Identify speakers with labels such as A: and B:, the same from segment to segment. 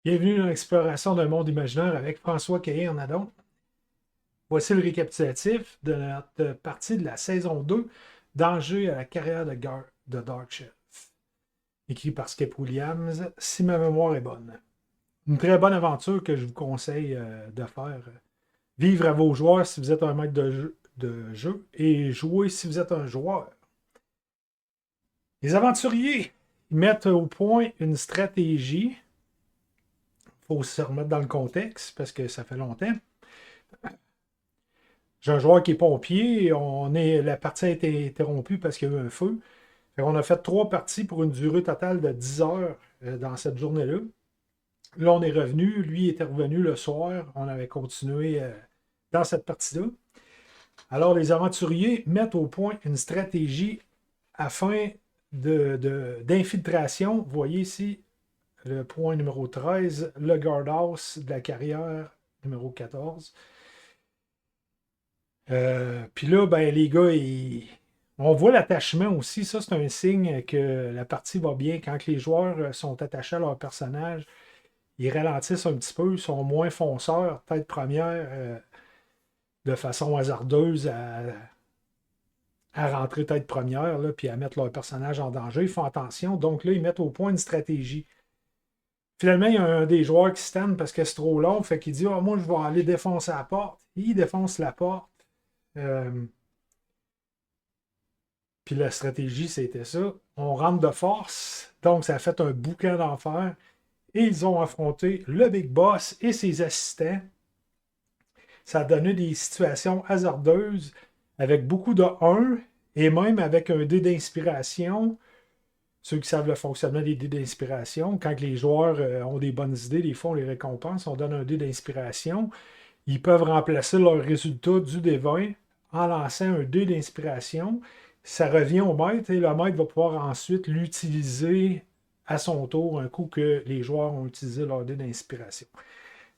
A: Bienvenue dans l'exploration d'un monde imaginaire avec François Caillé-en-Adon. Voici le récapitulatif de notre partie de la saison 2 d'Enjeu à la carrière de Dark Shelf, écrit par Skip Williams, si ma mémoire est bonne. Une très bonne aventure que je vous conseille de faire. Vivre à vos joueurs si vous êtes un maître de jeu et jouer si vous êtes un joueur. Les aventuriers mettent au point une stratégie. Il faut se remettre dans le contexte parce que ça fait longtemps. J'ai un joueur qui est pompier. La partie a été interrompue parce qu'il y a eu un feu. On a fait 3 parties pour une durée totale de 10 heures dans cette journée-là. Là, on est revenu. Lui était revenu le soir. On avait continué dans cette partie-là. Alors, les aventuriers mettent au point une stratégie afin d'infiltration. Vous voyez ici le point numéro 13, le guardhouse de la carrière numéro 14. Puis là, ben, les gars, on voit l'attachement aussi. Ça, c'est un signe que la partie va bien. Quand les joueurs sont attachés à leur personnage, ils ralentissent un petit peu, ils sont moins fonceurs, tête première, de façon hasardeuse à rentrer tête première, là, puis à mettre leur personnage en danger. Ils font attention. Donc là, ils mettent au point une stratégie. Finalement, il y a un des joueurs qui se tanne parce que c'est trop long. Fait qu'il dit moi, je vais aller défoncer la porte. Il défonce la porte. Puis la stratégie, c'était ça. On rentre de force. Donc, ça a fait un boucan d'enfer. Et ils ont affronté le Big Boss et ses assistants. Ça a donné des situations hasardeuses avec beaucoup de 1 et même avec un dé d'inspiration. Ceux qui savent le fonctionnement des dés d'inspiration, quand les joueurs ont des bonnes idées, des fois on les récompense, on donne un dé d'inspiration. Ils peuvent remplacer leur résultat du dé 20 en lançant un dé d'inspiration. Ça revient au maître et le maître va pouvoir ensuite l'utiliser à son tour un coup que les joueurs ont utilisé leur dé d'inspiration.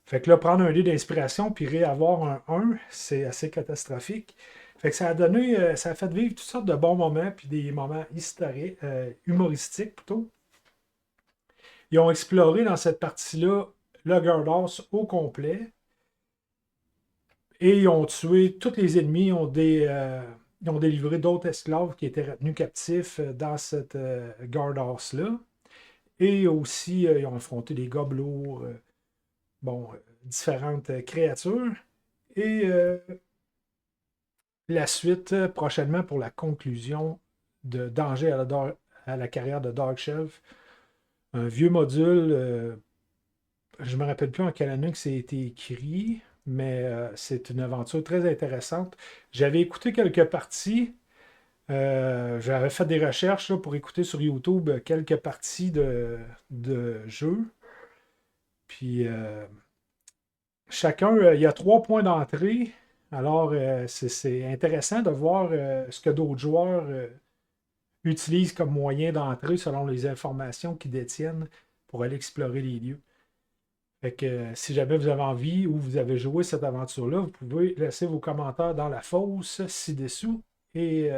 A: Fait que là, prendre un dé d'inspiration puis réavoir un 1, c'est assez catastrophique. Fait que ça a donné, ça a fait vivre toutes sortes de bons moments puis des moments historiques, humoristiques plutôt. Ils ont exploré dans cette partie-là le Guardhouse au complet. Et ils ont tué tous les ennemis, ils ont délivré d'autres esclaves qui étaient retenus captifs dans cette guardhouse-là. Et aussi, ils ont affronté des gobelots, différentes créatures. Et la suite, prochainement, pour la conclusion de Danger à la carrière de Dark Shelf. Un vieux module, je ne me rappelle plus en quelle année que c'est été écrit, mais c'est une aventure très intéressante. J'avais écouté quelques parties. J'avais fait des recherches là, pour écouter sur YouTube quelques parties de jeux. Puis chacun, il y a 3 points d'entrée. Alors, c'est intéressant de voir ce que d'autres joueurs utilisent comme moyen d'entrée selon les informations qu'ils détiennent pour aller explorer les lieux. Fait que si jamais vous avez envie ou vous avez joué cette aventure-là, vous pouvez laisser vos commentaires dans la fosse ci-dessous et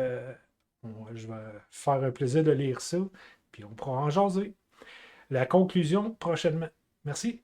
A: je vais faire un plaisir de lire ça, puis on pourra en jaser. La conclusion prochainement. Merci.